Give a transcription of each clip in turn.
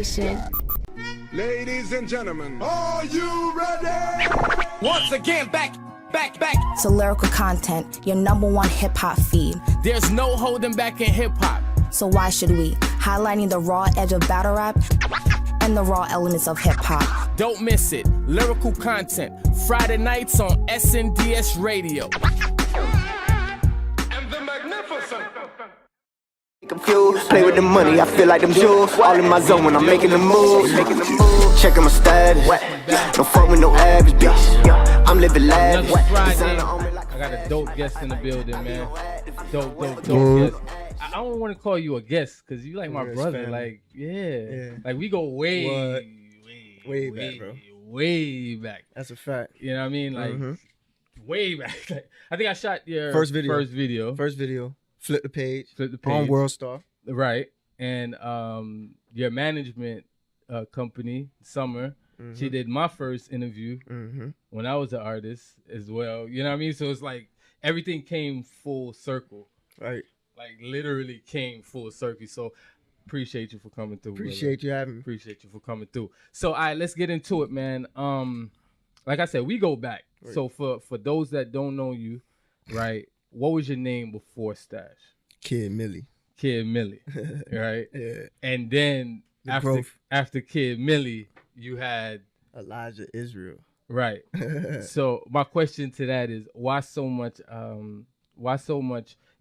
station. Ladies and gentlemen, are you ready? Once again, back. To lyrical content, your #1 hip-hop feed. There's no holding back in hip-hop. So why should we? Highlighting the raw edge of battle rap and the raw elements of hip-hop. Don't miss it. Lyrical content. Friday nights on SNDS Radio. And the magnificent. Confused, play with the money, I feel like them jewels. All in my zone when I'm making the moves. Checking my status, don't fuck with no average bitch. I'm living lavish. I got a dope guest in the building, man. Dope guest. I don't want to call you a guest because you like my brother. Like, yeah. Like we go way back, bro. Way back. That's a fact. You know what I mean? Like way back. Like, I think I shot your first video. Flip the page. On World Star. Right. And your management company, Summer, she did my first interview when I was an artist as well. You know what I mean? So it's like everything came full circle. Right. Like literally came full circle. So appreciate you for coming through. Appreciate you having me. Appreciate you for coming through. So all right, let's get into it, man. Like I said, we go back. Right. So for those that don't know you, right? What was your name before Stash? Kid Millie. Right? Yeah. And then after Kid Millie, you had Elijah Israel. Right. So my question to that is why so much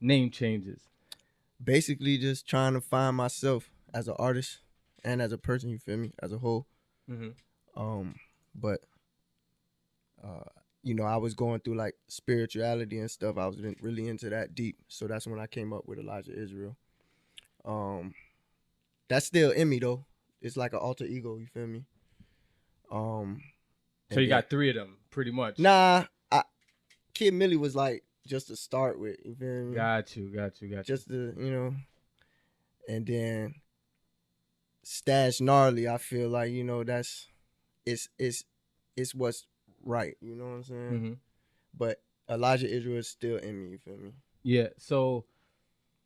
name changes? Basically just trying to find myself as an artist and as a person, you feel me, as a whole. But you know, I was going through like spirituality and stuff. I was really into that deep. So that's when I came up with Elijah Israel. That's still in me though. It's like an alter ego, you feel me? So you got 3 of them, pretty much. Nah, Kid Millie was like just to start with, you feel me? Got you. Just to, you know, and then Stash Gnarly, I feel like, you know, it's what's right, you know what I'm saying? But Elijah Israel is still in me, you feel me? Yeah. So,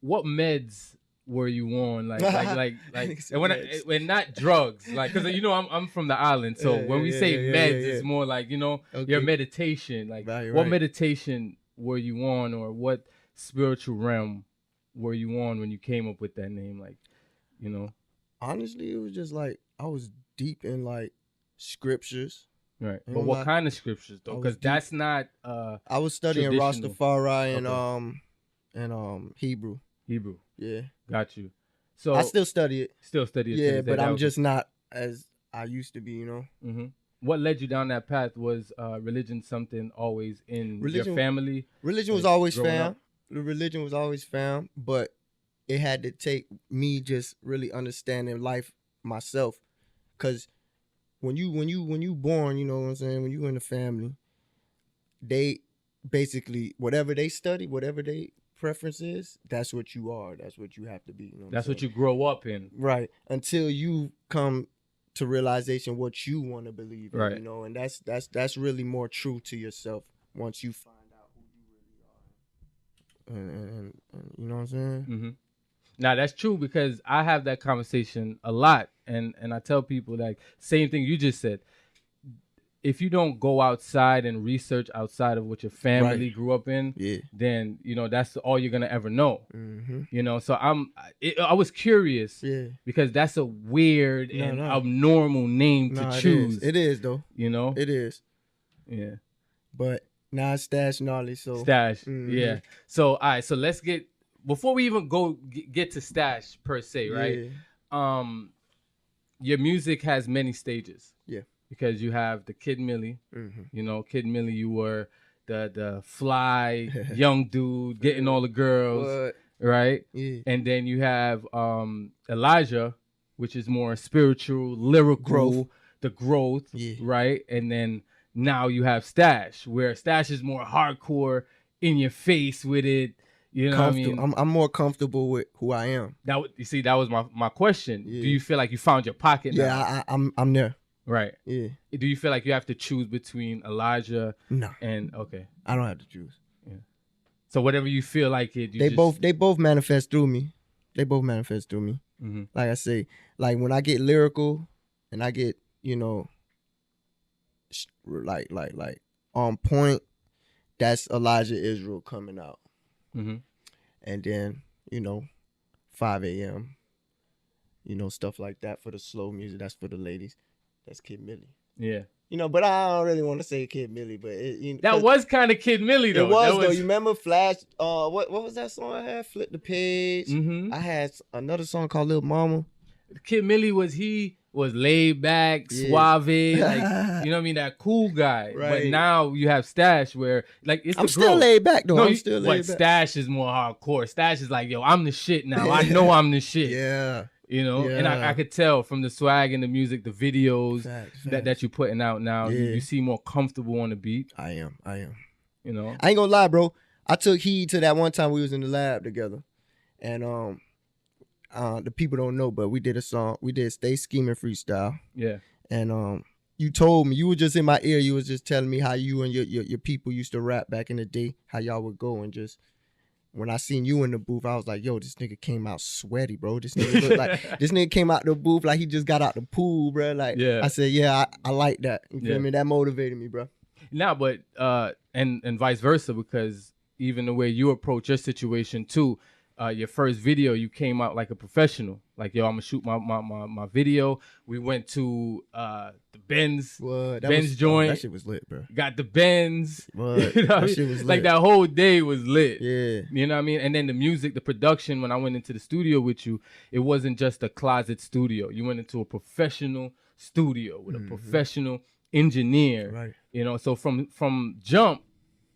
what meds were you on? Like, and when not drugs, like, cause you know I'm from the island, so when we say meds, it's more like, you know, your meditation. Like, what meditation were you on, or what spiritual realm were you on when you came up with that name? Like, you know. Honestly, it was just like I was deep in like scriptures. Right, but what kind of scriptures though? Because that's not. I was studying Rastafari and Hebrew. Yeah, got you. So I still study it. Yeah, but I'm just not as I used to be. You know. What led you down that path? Was religion something always in your family? Religion was always found. The religion was always found, but it had to take me just really understanding life myself, because. When you born, you know what I'm saying, when you in the family, they basically, whatever they study, whatever they preference is, that's what you are. That's what you have to be. You know that's what you grow up in. Right. Until you come to realization what you want to believe in, you know, and that's really more true to yourself once you find out who you really are. And you know what I'm saying? Now that's true, because I have that conversation a lot, and I tell people like same thing you just said. If you don't go outside and research outside of what your family grew up in, then you know that's all you're gonna ever know. You know, so I was curious, because that's a weird and abnormal name to choose. It is though. You know, it is. Yeah, but now it's Stash Gnarly. So Stash, yeah. So all right, so let's get. Before we even get to Stash per se, right? Your music has many stages. Yeah. Because you have the Kid Millie. You know, Kid Millie, you were the fly young dude getting all the girls, right? Yeah. And then you have Elijah, which is more spiritual, lyrical, the growth, right? And then now you have Stash, where Stash is more hardcore, in your face with it. You know what I mean? I'm more comfortable with who I am. That was my question. Yeah. Do you feel like you found your pocket now? Yeah, I'm there. Right. Yeah. Do you feel like you have to choose between Elijah and I don't have to choose. Yeah. So whatever you feel like it, they both manifest through me. They both manifest through me. Like I say, like when I get lyrical and I get, like on point, that's Elijah Israel coming out. And then, 5 a.m., stuff like that for the slow music. That's for the ladies. That's Kid Millie. Yeah. But I don't really want to say Kid Millie, but that was kind of Kid Millie though. It was though. You remember Flash? What was that song I had? Flip the Page. I had another song called Lil Mama. Kid Millie was laid back, suave, like you know what I mean, that cool guy. Right. But now you have Stash, where like it's I'm still laid back though. I'm still laid back. Stash is more hardcore. Stash is like, yo, I'm the shit now. I know I'm the shit. Yeah. And I could tell from the swag and the music, the videos Facts. that you're putting out now, you seem more comfortable on the beat. I am. I ain't gonna lie, bro. I took heed to that one time we was in the lab together, and the people don't know, but we did a song. We did Stay Scheming Freestyle. Yeah. And you told me, you were just in my ear. You was just telling me how you and your people used to rap back in the day. How y'all would go and just. When I seen you in the booth, I was like, yo, this nigga came out sweaty, bro. This nigga looked like this nigga came out the booth like he just got out the pool, bro. Like, I said, I like that. You feel me? That motivated me, bro. Nah, but and vice versa, because even the way you approach your situation too, your first video, you came out like a professional. Like, yo, I'm gonna shoot my video. We went to the Benz joint. That shit was lit, bro. Got the Benz. That shit was lit. Like that whole day was lit. Yeah. You know what I mean? And then the music, the production, when I went into the studio with you, it wasn't just a closet studio. You went into a professional studio with a professional engineer. Right. So from jump,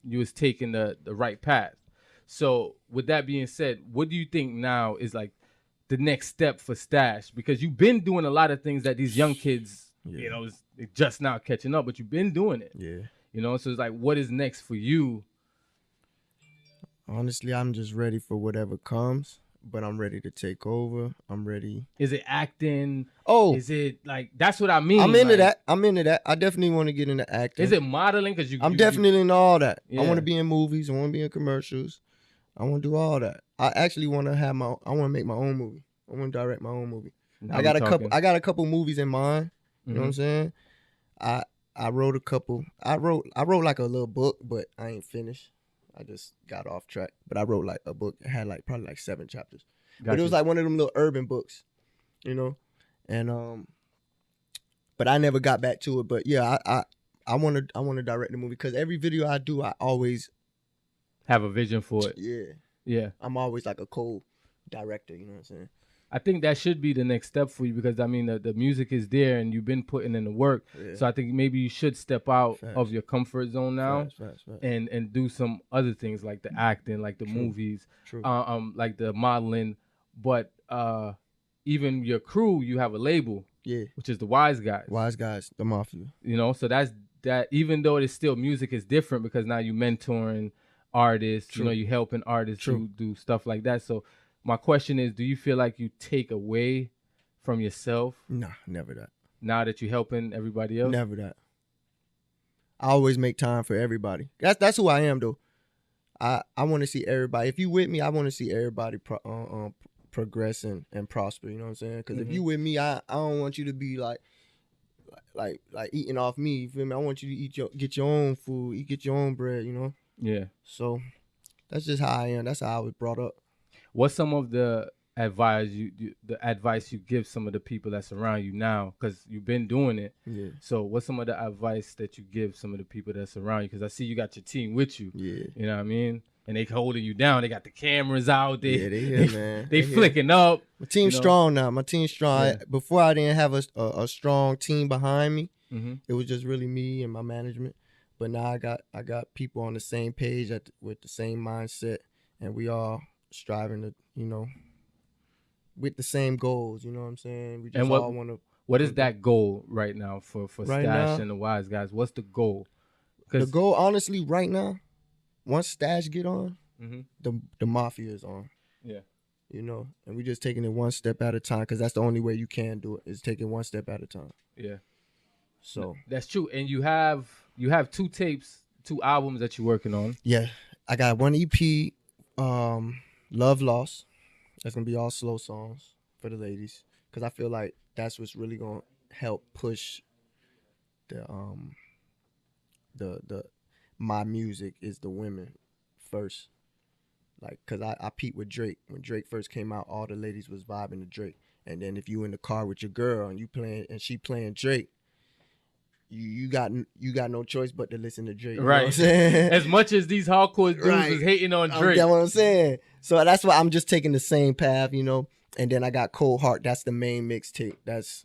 you was taking the right path. So with that being said, what do you think now is like the next step for Stash? Because you've been doing a lot of things that these young kids, is just now catching up, but you've been doing it. Yeah. So it's like, what is next for you? Honestly, I'm just ready for whatever comes, but I'm ready to take over. I'm ready. Is it acting? Oh. Is it like, that's what I mean. I'm into that. I definitely want to get into acting. Is it modeling? Because I'm definitely into all that. I want to be in movies. I want to be in commercials. I want to do all that. I actually want to I want to make my own movie. I want to direct my own movie. I got a couple movies in mind. You know what I'm saying? I wrote a couple. I wrote like a little book, but I ain't finished. I just got off track. But I wrote like a book. It had like probably like 7 chapters. But it was like one of them little urban books, And but I never got back to it. But yeah, I want to direct the movie, because every video I do, I always have a vision for it. Yeah. I'm always like a co-director, you know what I'm saying? I think that should be the next step for you, because I mean the music is there and you've been putting in the work. So I think maybe you should step out of your comfort zone now. And do some other things like the acting, like the movies, like the modeling. But even your crew, you have a label, which is the Wise Guys. Wise Guys, the Mafia. So that's that. Even though it is still music is different, because now you mentoring artists, you helping artists to do stuff like that. So my question is, do you feel like you take away from yourself? Nah, never that. Now that you're helping everybody else? Never that. I always make time for everybody. That's who I am, though. I want to see everybody. If you with me, I want to see everybody progress and prosper. You know what I'm saying? Because if you with me, I don't want you to be like eating off me. You feel me? I want you to get your own food, get your own bread. Yeah. So that's just how I am. That's how I was brought up. What's some of the advice you give some of the people that surround you now? Because you've been doing it. Yeah. So what's some of the advice that you give some of the people that surround you? Because I see you got your team with you. Yeah. You know what I mean? And they holding you down. They got the cameras out there. They here, man. They flicking up. My team's strong now. My team's strong. Before, I didn't have a strong team behind me. It was just really me and my management. But now I got people on the same page with the same mindset, and we all striving to, with the same goals. You know what I'm saying? We just all want to. What is that goal right now for right Stash now, and the Wise Guys? What's the goal? The goal, honestly, right now, once Stash get on, the Mafia is on. Yeah. And we just taking it one step at a time, because that's the only way you can do it, is take it one step at a time. Yeah. So that's true. And you have 2 tapes, 2 albums that you're working on. Yeah. I got one EP, Love Lost. That's gonna be all slow songs. for the ladies, because I feel like that's what's really gonna help push the my music is the women first. Like, cause I peeped with Drake. When Drake first came out, all the ladies was vibing to Drake. And then if you in the car with your girl and you playing and she playing Drake, you got no choice but to listen to Drake. You right. know what I'm saying? As much as these hardcore dudes Right. was hating on Drake. That's what I'm saying. So that's why I'm just taking the same path, you know. And then I got Cold Heart. That's the main mixtape. That's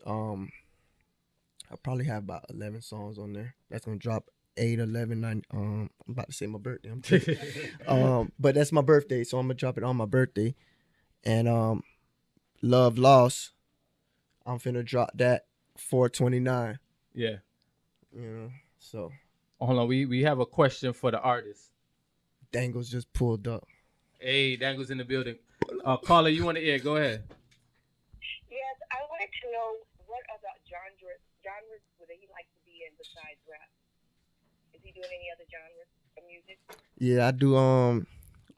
I probably have about 11 songs on there. That's gonna drop 8, 11, 9. I'm about to say my birthday. I'm tripping. But that's my birthday, so I'm gonna drop it on my birthday. And Love Lost, I'm finna drop that 4/29. Yeah. You know, so Hold on, we have a question for the artist. Dangle's just pulled up. Hey, Dangle's in the building. Caller, you want to hear? Go ahead. Yes, I wanted to know what other genres would he like to be in besides rap? Is he doing any other genres of music? Yeah, I do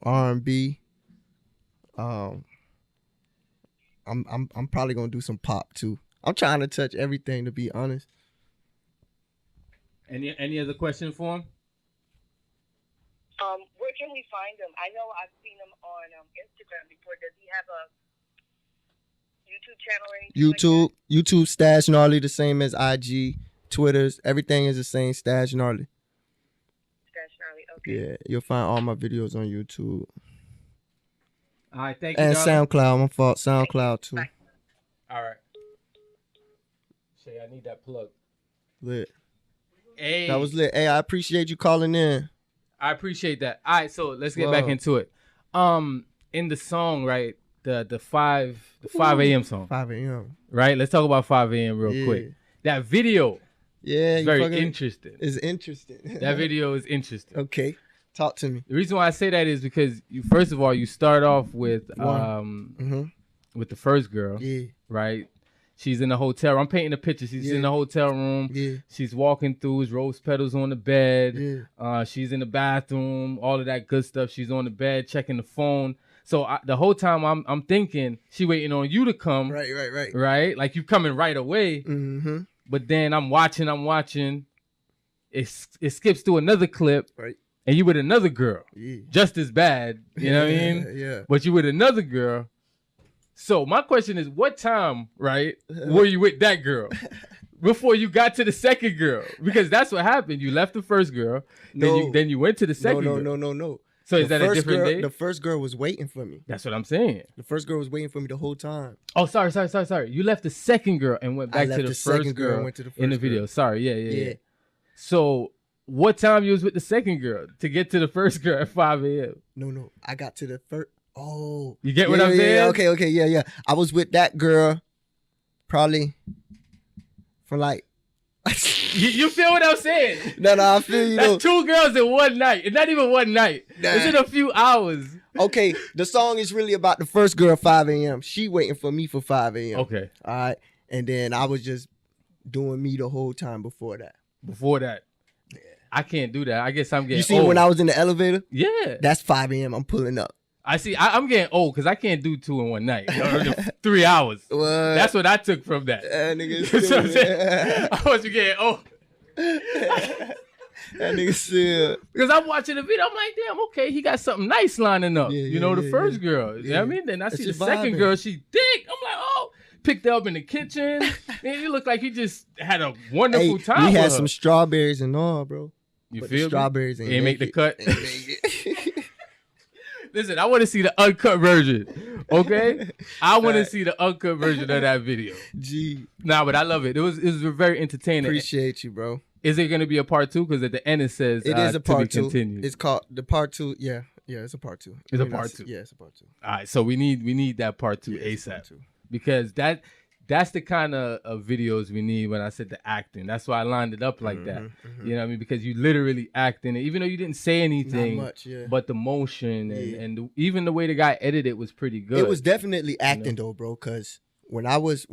R&B. I'm probably gonna do some pop too. I'm trying to touch everything, to be honest. Any other question for him? Where can we find him? I know I've seen him on Instagram before. Does he have a YouTube channel or anything? YouTube Stash Gnarly, the same as IG, Twitter's, everything is the same, Stash Gnarly. Stash Gnarly, okay. Yeah, you'll find all my videos on YouTube. All right, thank you. And darling. SoundCloud, my fault, SoundCloud too. Bye. All right. Shay, I need that plug. Lit. Hey, That was lit. Hey, I appreciate you calling in. I appreciate that. All right, so let's get Whoa. back into it. In the song, right, the 5 a.m. song, 5 a.m. right? Let's talk about 5 a.m. real Yeah. quick. That video Yeah, is very interesting. It's interesting. That video is interesting. Okay, talk to me. The reason why I say that is because first of all, you start off with Mm-hmm. with the first girl, Yeah, right? She's in the hotel. I'm painting a picture. She's in the hotel room. yeah, She's walking through. There's rose petals on the bed. yeah. She's in the bathroom. All of that good stuff. She's on the bed checking the phone. So the whole time I'm thinking she waiting on you to come. Right. Right? Like you coming right away. Mm-hmm. But then I'm watching. It skips to another clip. Right. And you with another girl. Yeah. Just as bad. You know what I mean? Yeah. But you with another girl. So my question is, what time, right, were you with that girl before you got to the second girl? Because that's what happened. You left the first girl, then you went to the second girl. No. So is that a different girl, day? The first girl was waiting for me. That's what I'm saying. The first girl was waiting for me the whole time. Oh, sorry. You left the second girl and went back to the first second girl and went to the in the first video. girl. Sorry, yeah. So what time you was with the second girl to get to the first girl at 5 a.m.? No. I got to the first. Oh, You get what I'm saying? Yeah, okay, yeah. I was with that girl probably for like. You feel what I'm saying? No, I feel you. That's 2 girls in one night. It's not even one night. Nah. It's in a few hours. Okay, the song is really about the first girl 5 a.m. She waiting for me for 5 a.m. Okay. All right. And then I was just doing me the whole time before that. Yeah. I can't do that. I guess I'm getting You see old. when I was in the elevator? Yeah. That's 5 a.m. I'm pulling up. I see. I'm getting old because I can't do 2 in one night. Or 3 hours. What? That's what I took from that. That nigga You know what I'm still. saying? I want you getting old. That nigga still. Because I'm watching the video. I'm like, damn, okay, he got something nice lining up. Yeah, you know, the yeah, first yeah. girl. You know what I mean? Then I see the just second vibing. girl. She thick. I'm like, oh. Picked her up in the kitchen. Man, you look like he just had a wonderful Hey, time we with had her. some strawberries and all, bro. You But feel the me? strawberries Ain't make the cut. Ain't make it. Listen, I want to see the uncut version. Okay? I want to see the uncut version of that video. Gee, Nah, but I love it. It was very entertaining. appreciate you, bro. Is it going to be a part 2? Because at the end it says It is a part to be 2. continued. It's called the part 2. Yeah, it's a part 2. It's a part 2. Yeah, it's a part 2. All right, so we need that part 2 Yeah, it's a part ASAP. 2. Because that's the kind of videos we need when I said the acting. That's why I lined it up like that. Mm-hmm. You know what I mean? Because you literally acting it, even though you didn't say anything. Not much, yeah. But the motion Yeah. and even the way the guy edited it was pretty good. It was definitely acting though, bro. Cause when I was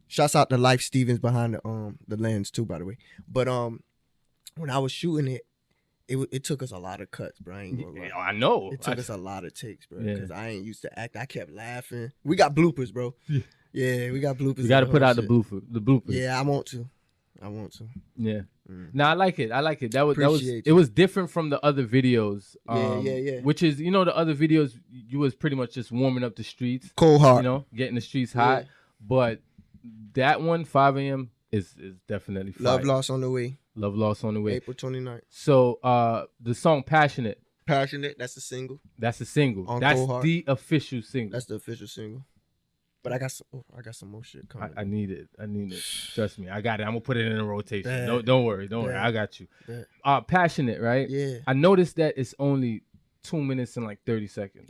shouts out to Life Stevens behind the lens too, by the way. But when I was shooting it, it took us a lot of cuts, bro. I ain't gonna lie. I know. It took us a lot of takes, bro. Yeah. Because I ain't used to act. I kept laughing. We got bloopers, bro. Yeah, we got bloopers. You got to and put out shit. the bloopers. Yeah, I want to. Yeah. No, I like it. That was Appreciate it was different from the other videos. Yeah. Which is, you know, the other videos you was pretty much just warming up the streets. Cold hard. You know, getting the streets hot. But that one, 5 a.m. is definitely fire. Love Lost on the way. Love Lost on the way. April 29th. So the song Passionate. Passionate, that's the single. That's the single. On That's Cold Hard. the official single. That's the official single. But I got some more shit coming. I need it. Trust me, I got it. I'm gonna put it in a rotation. Bet. Don't worry. I got you. Passionate, right? Yeah. I noticed that it's only 2 minutes and like 30 seconds.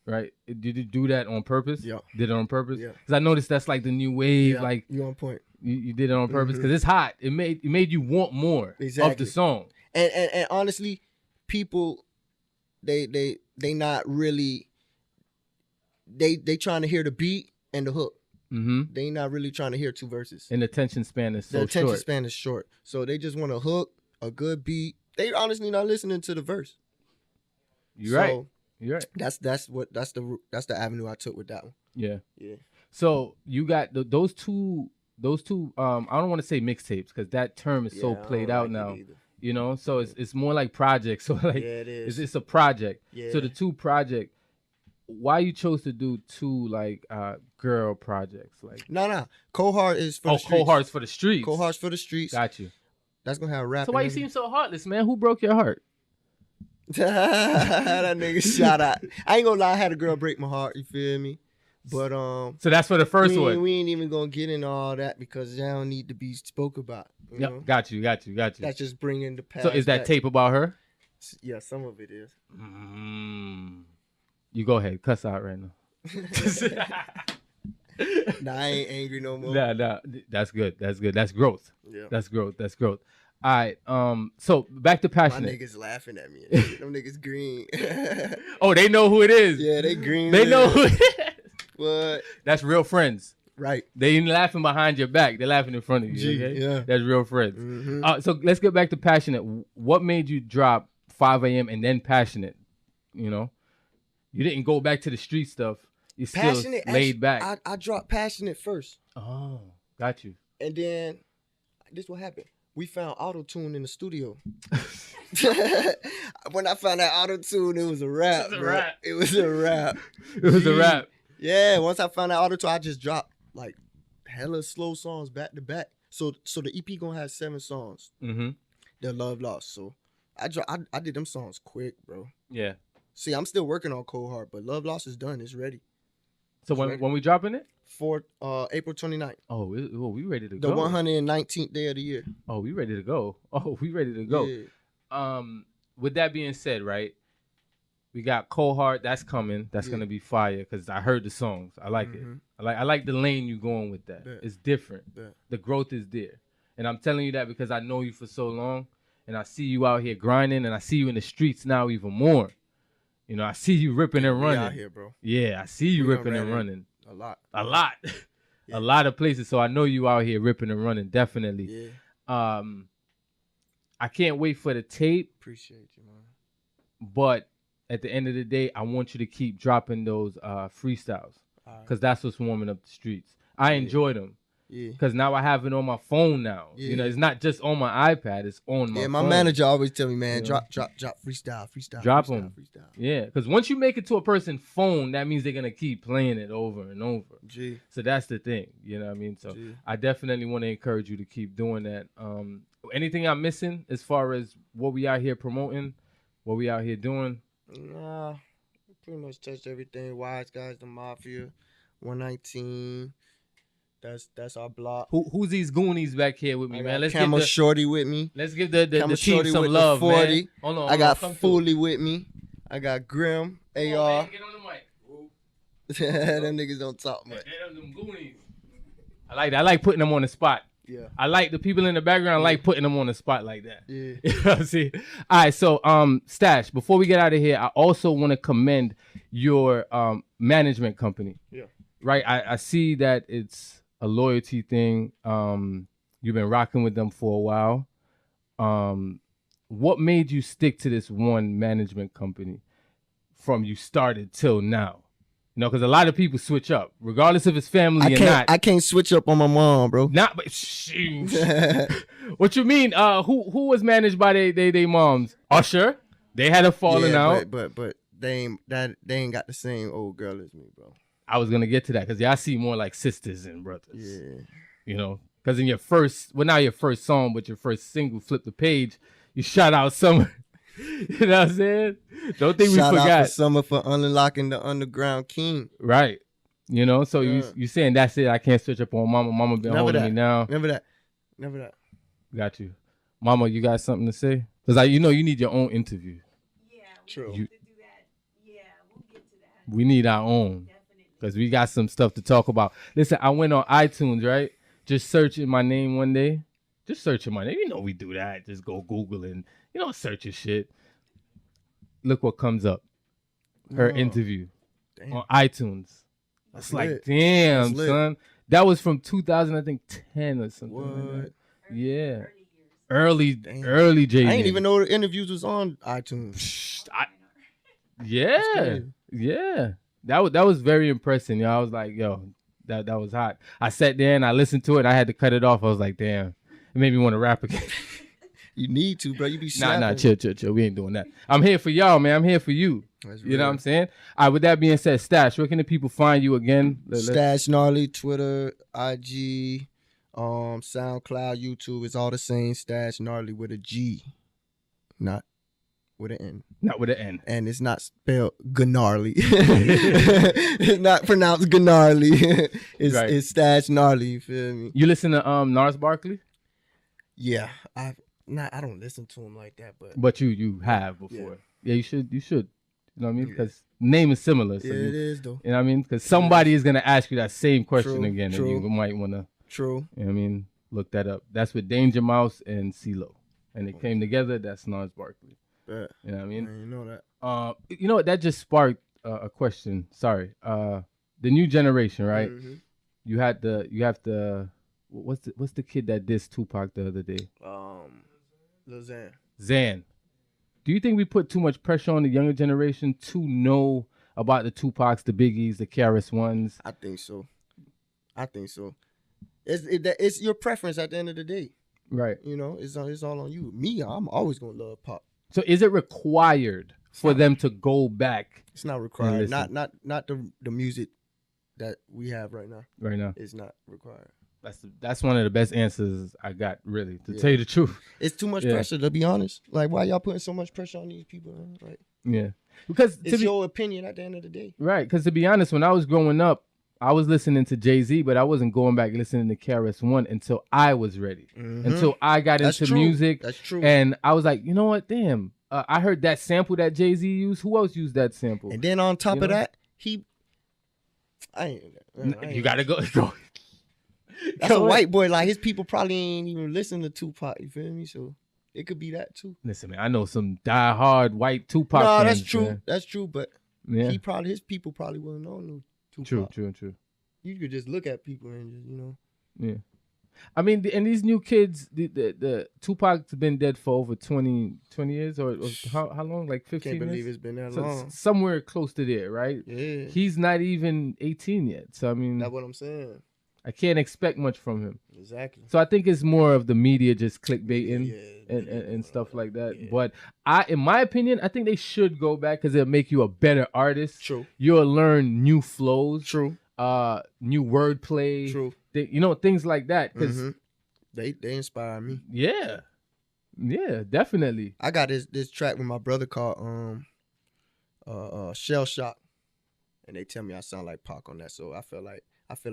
Right. Did you do that on purpose? Yeah. Did it on purpose? Yeah. Because I noticed that's like the new wave. Yeah, Like you on point. you did it on purpose because it's hot. It made you want more of the song. And honestly, people they not really they trying to hear the beat and the hook. Mm-hmm. They not really trying to hear 2 verses. And the attention span is so The attention short. span is short. So they just want a hook, a good beat. They honestly not listening to the verse. You're right. You're right. That's the avenue I took with that one. Yeah. Yeah. So you got those two I don't want to say mixtapes because that term is so Yeah, I played don't out like now. it either. You know, so it's more like projects. So like Yeah, it is. it's a project. Yeah. So the 2 project, why you chose to do 2 like girl projects? Like No. Cold Hard is for the streets. Cold Heart's for the streets. Cold Heart's for the streets. Got you. That's gonna have rap. So why you seem so heartless, man? Who broke your heart? That nigga shot out. I ain't gonna lie, I had a girl break my heart, you feel me? But So that's for the first one. We ain't even gonna get into all that because that don't need to be spoke about. You know? Got you. That's just bringing the past. So is that back. tape about her? Yeah, some of it is. You go ahead, cuss out right now. Nah, I ain't angry no more. Nah. That's good. That's growth. Yeah. That's growth. All right. So back to My Passionate. niggas laughing at me. And shit. Them niggas green. Oh, they know who it is. Yeah, they green. They know who it is. What? That's real friends. Right. They ain't laughing behind your back. They're laughing in front of you. Gee, Okay? yeah. That's real friends. Mm-hmm. So let's get back to Passionate. What made you drop 5 a.m. and then Passionate? You know, you didn't go back to the street stuff. You still Passionate, laid back. I dropped Passionate first. Oh, got you. And then this what happened. We found auto-tune in the studio. When I found that auto-tune, it was a rap. It was a rap. It was a rap. Yeah, once I found that auto-tune, I just dropped like hella slow songs back to back. So the EP gonna have 7 songs. Mm-hmm. The Love Lost. So I did them songs quick, bro. Yeah. See, I'm still working on Cold Heart, but Love Lost is done. It's ready. So when we dropping it? For April 29th. Oh, we ready to The go. 119th day of the year. Oh, we ready to go. Yeah. With that being said, right? We got Cold Heart. That's coming. That's gonna be fire because I heard the songs. I like it. I like the lane you going with that. Bet. It's different. Bet. The growth is there, and I'm telling you that because I know you for so long, and I see you out here grinding, and I see you in the streets now even more. You know, I see you ripping and running. We out here, bro. Yeah, I see you We ripping and running. A lot. A lot of places. So I know you out here ripping and running. Definitely. Yeah. I can't wait for the tape. Appreciate you, man. But at the end of the day, I want you to keep dropping those freestyles because that's what's warming up the streets. I enjoy them. Yeah. Because now I have it on my phone now. Yeah. You know, it's not just on my iPad. It's on my phone. Yeah, my manager always tell me, man, You drop freestyle. Drop freestyle, 'em. Freestyle. Yeah, because once you make it to a person's phone, that means they're going to keep playing it over and over. Gee. So that's the thing. You know what I mean? So Gee. I definitely want to encourage you to keep doing that. Anything I'm missing as far as what we out here promoting, what we out here doing? Nah, we pretty much touched everything. Wise Guys, the Mafia, 119. That's our block. Who's these Goonies back here with me, man? Let's Camo give Shorty with me. the Camo team Shorty some with the love, 40. man. Hold on, I got come through. Fully with me. I got Grim, AR. Come on, man, get on the mic. Them niggas don't talk much. Them Goonies. I like that. I like putting them on the spot. Yeah. I like the people in the background. I like putting them on the spot like that. Yeah. You know what I'm saying? All right, so Stash, before we get out of here, I also want to commend your management company. Yeah. Right? I see that it's a loyalty thing. You've been rocking with them for a while. what made you stick to this one management company from you started till now? You know, because a lot of people switch up, regardless if it's family or not. I can't switch up on my mom, bro. Not, but shoot. What you mean? Who was managed by they moms? Usher. They had a falling out. But they ain't got the same old girl as me, bro. I was gonna get to that because y'all see more like sisters and brothers. Yeah. You know, because in your first, well, not your first song, but your first single, Flip the Page, you shout out Summer. You know what I'm saying? Don't think Shout we forgot. Out for Summer for unlocking the underground king. Right. You know, so you saying that's it. I can't switch up on Mama. Mama been holding me now. Never that. Got you. Mama, you got something to say? Because you need your own interview. Yeah, true. To do that. Yeah, we'll get to that. We need our own. Because we got some stuff to talk about. Listen, I went on iTunes, right? Just searching my name one day. Just searching my name. You know we do that. Just go Google and, search your shit. Look what comes up. Her interview on iTunes. That's like, lit. damn, That's son. That was from 2010 or something. What? Like that. Yeah. Early J. I didn't even know the interviews was on iTunes. Yeah. That was very impressive. I was like, yo, that was hot. I sat there and I listened to it. And I had to cut it off. I was like, damn, it made me want to rap again. You need to, bro. You be snapping. Nah, chill. We ain't doing that. I'm here for y'all, man. I'm here for you. You know what I'm saying? All right, with that being said, Stash, where can the people find you again? Stash Gnarly, Twitter, IG, SoundCloud, YouTube. It's all the same. Stash Gnarly with a G, not with an N. Not with an N. And it's not spelled Gnarly. It's not pronounced Gnarly. It's Stash Gnarly. You feel me? You listen to Nars Barkley? Yeah, I don't listen to him like that, but you have before. Yeah, you should. You know what I mean? Because name is similar. So it is though. You know what I mean? Because somebody is gonna ask you that same question again, and you might wanna. True. You know what I mean? Look that up. That's with Danger Mouse and CeeLo, and they came together. That's Nars Barkley. Yeah. You know what I mean? You know that. You know what? That just sparked a question. Sorry. The new generation, right? Mm-hmm. You have the what's the kid that dissed Tupac the other day? Lil Xan. Do you think we put too much pressure on the younger generation to know about the Tupacs, the Biggies, the KRS-Ones? I think so. It's your preference at the end of the day. Right. You know, it's all on you. Me, I'm always gonna love pop. So is it required for them to go back? It's not required. Not the music that we have right now. Right now. It's not required. That's one of the best answers I got, really, to tell you the truth. It's too much pressure, to be honest. Like, why y'all putting so much pressure on these people? Right? Yeah. Because it's your opinion at the end of the day. Right. Because to be honest, when I was growing up, I was listening to Jay-Z, but I wasn't going back listening to KRS-One until I was ready. Mm-hmm. Until I got into music. That's true. And I was like, you know what? Damn. I heard that sample that Jay-Z used. Who else used that sample? And then on top of that, you got to go. That's a white boy. Like, his people probably ain't even listen to Tupac. You feel me? So it could be that too. Listen, man, I know some diehard white Tupac fans. No, that's true. Man. That's true. But his people probably wouldn't know no Tupac. True. You could just look at people and just, Yeah. I mean, and these new kids, the Tupac's been dead for over 20 years or how long? Like 15 Can't believe years? it's been that long. Somewhere close to there, right? Yeah. He's not even 18 yet. So, I mean. That's what I'm saying. I can't expect much from him. Exactly. So I think it's more of the media just clickbaiting and stuff like that. Yeah. But in my opinion, I think they should go back because it'll make you a better artist. True. You'll learn new flows. True. New wordplay. True. Things like that. Because they inspire me. Yeah. Yeah, definitely. I got this track with my brother called Shell Shock. And they tell me I sound like Pac on that. So I feel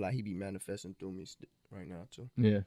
like he be manifesting through me right now too. Yeah.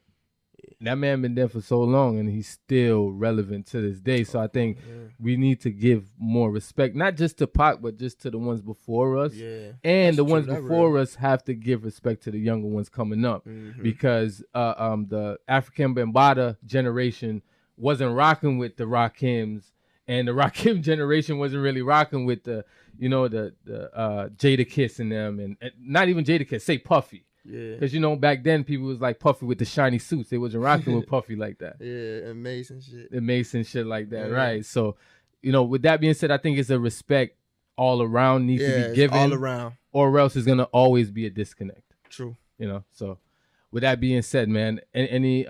That man been there for so long and he's still relevant to this day. So I think we need to give more respect, not just to Pac, but just to the ones before us. Yeah. And the ones before us have to give respect to the younger ones coming up because the African Bambaataa generation wasn't rocking with the Rakims, and the Rakim generation wasn't really rocking with the Jada Kiss and them, and not even Jada Kiss, say Puffy. Yeah. Because, you know, back then people was like Puffy with the shiny suits. They wasn't rocking with Puffy like that. Yeah, amazing shit. Amazing shit like that, Yeah. right? So, you know, with that being said, I think it's a respect all around needs to be given. all around. Or else it's going to always be a disconnect. True. You know, so with that being said, man, any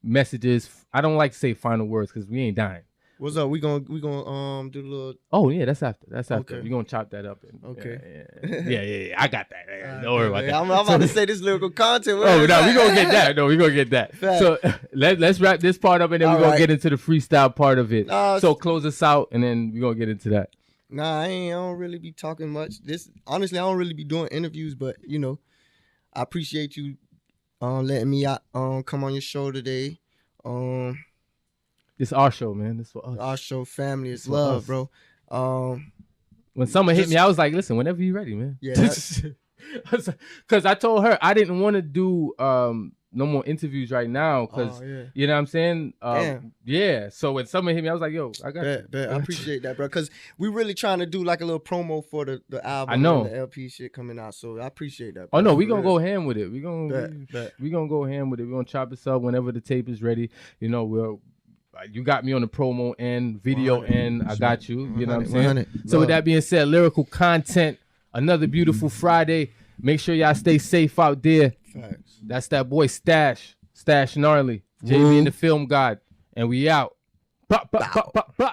messages? I don't like to say final words because we ain't dying. What's up? We gonna do the little. Oh yeah, that's after. Okay. We're gonna chop that up. Okay. Yeah. I got that. Don't worry about that. I'm about to say this lyrical content. Oh no, we gonna get that. No, we gonna get that. Fact. So let's wrap this part up and then we're gonna get into the freestyle part of it. So close us out and then we're gonna get into that. Nah, I don't really be talking much. Honestly, I don't really be doing interviews, but you know, I appreciate you letting me out come on your show today. It's our show, man. This for us. Our show, family, it's love, bro. When someone hit me, I was like, listen, whenever you're ready, man. Yeah. Because I told her I didn't want to do no more interviews right now because you know what I'm saying? Yeah. So when someone hit me, I was like, yo, I got you. I appreciate that, bro. Because we really trying to do like a little promo for the album I know. and the LP shit coming out. So I appreciate that, Oh bro. no, we gonna go ham with it. We gonna go ham with it. We're gonna chop this up whenever the tape is ready. You know, you got me on the promo end, video end. I got you. You know what I'm saying? So with that being said, lyrical content, another beautiful Friday. Make sure y'all stay safe out there. Facts. That's that boy Stash Gnarly, JB and the Film God, and we out. Bah, bah, bah, bah, bah.